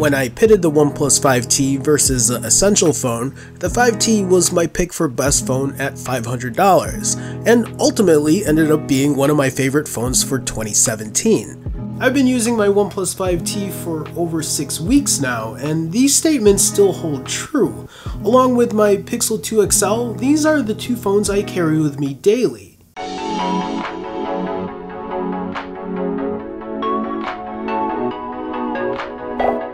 When I pitted the OnePlus 5T versus the Essential phone, the 5T was my pick for best phone at $500, and ultimately ended up being one of my favorite phones for 2017. I've been using my OnePlus 5T for over 6 weeks now, and these statements still hold true. Along with my Pixel 2 XL, these are the two phones I carry with me daily.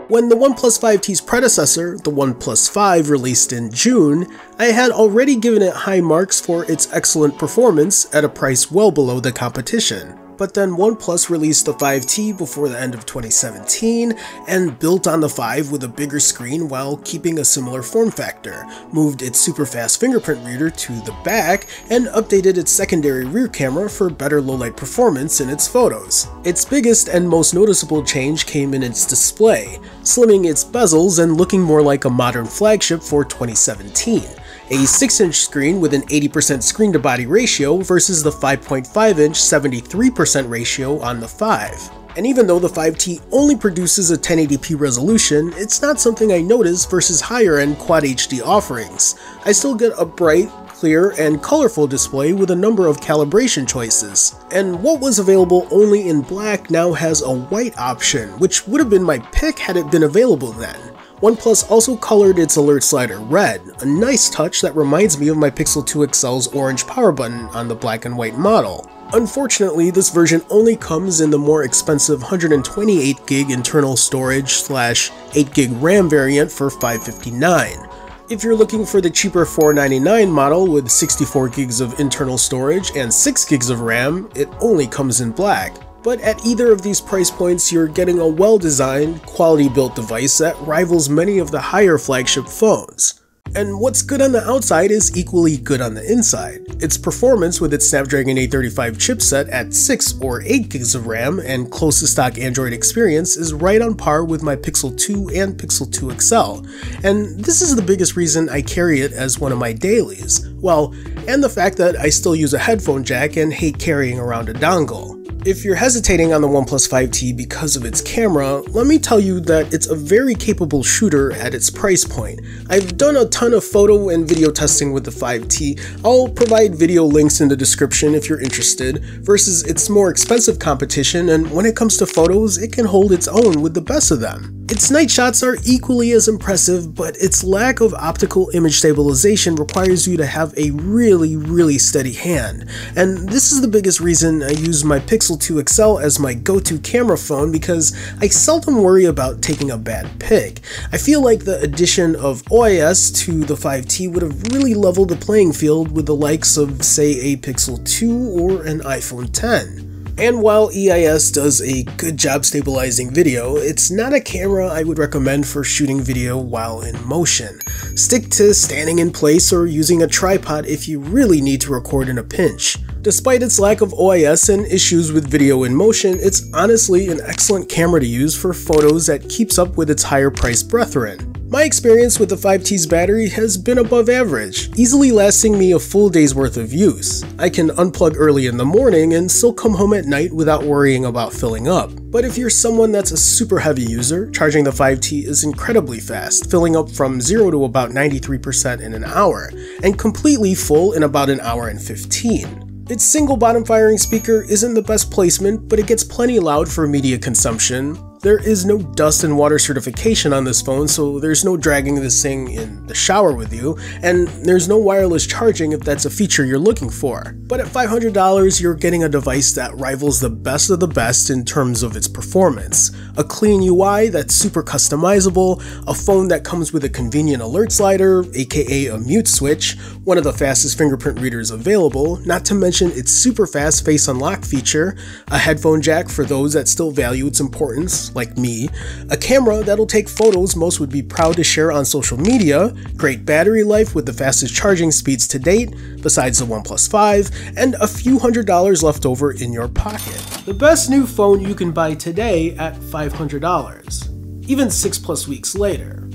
When the OnePlus 5T's predecessor, the OnePlus 5, released in June, I had already given it high marks for its excellent performance at a price well below the competition. But then OnePlus released the 5T before the end of 2017 and built on the 5 with a bigger screen while keeping a similar form factor, moved its super fast fingerprint reader to the back, and updated its secondary rear camera for better low-light performance in its photos. Its biggest and most noticeable change came in its display, slimming its bezels and looking more like a modern flagship for 2017. A 6-inch screen with an 80% screen-to-body ratio versus the 5.5-inch 73% ratio on the 5. And even though the 5T only produces a 1080p resolution, it's not something I notice versus higher-end Quad HD offerings. I still get a bright, clear, and colorful display with a number of calibration choices. And what was available only in black now has a white option, which would have been my pick had it been available then. OnePlus also colored its alert slider red, a nice touch that reminds me of my Pixel 2 XL's orange power button on the black and white model. Unfortunately, this version only comes in the more expensive 128GB internal storage / 8GB RAM variant for $559. If you're looking for the cheaper $499 model with 64GB of internal storage and 6GB of RAM, it only comes in black. But at either of these price points, you're getting a well-designed, quality-built device that rivals many of the higher flagship phones. And what's good on the outside is equally good on the inside. Its performance with its Snapdragon 835 chipset at 6 or 8GB of RAM and close to stock Android experience is right on par with my Pixel 2 and Pixel 2 XL, and this is the biggest reason I carry it as one of my dailies. Well, and the fact that I still use a headphone jack and hate carrying around a dongle. If you're hesitating on the OnePlus 5T because of its camera, let me tell you that it's a very capable shooter at its price point. I've done a ton of photo and video testing with the 5T, I'll provide video links in the description if you're interested, versus its more expensive competition, and when it comes to photos, it can hold its own with the best of them. Its night shots are equally as impressive, but its lack of optical image stabilization requires you to have a really steady hand. And this is the biggest reason I use my Pixel 2 XL as my go-to camera phone, because I seldom worry about taking a bad pic. I feel like the addition of OIS to the 5T would have really leveled the playing field with the likes of, say, a Pixel 2 or an iPhone X. And while EIS does a good job stabilizing video, it's not a camera I would recommend for shooting video while in motion. Stick to standing in place or using a tripod if you really need to record in a pinch. Despite its lack of OIS and issues with video in motion, it's honestly an excellent camera to use for photos that keeps up with its higher priced brethren. My experience with the 5T's battery has been above average, easily lasting me a full day's worth of use. I can unplug early in the morning and still come home at night without worrying about filling up. But if you're someone that's a super heavy user, charging the 5T is incredibly fast, filling up from 0 to about 93% in an hour, and completely full in about an hour and 15. Its single bottom firing speaker isn't the best placement, but it gets plenty loud for media consumption. There is no dust and water certification on this phone, so there's no dragging this thing in the shower with you, and there's no wireless charging if that's a feature you're looking for. But at $500, you're getting a device that rivals the best of the best in terms of its performance. A clean UI that's super customizable, a phone that comes with a convenient alert slider, aka a mute switch, one of the fastest fingerprint readers available, not to mention its super fast face unlock feature, a headphone jack for those that still value its importance, like me, a camera that'll take photos most would be proud to share on social media, great battery life with the fastest charging speeds to date, besides the OnePlus 5, and a few $100s left over in your pocket. The best new phone you can buy today at $500, even 6+ weeks later.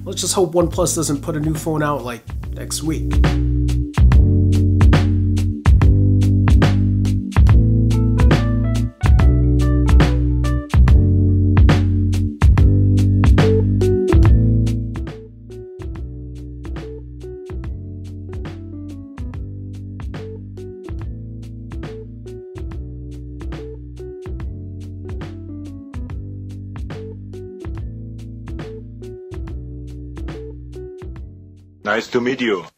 Let's just hope OnePlus doesn't put a new phone out like next week. Nice to meet you.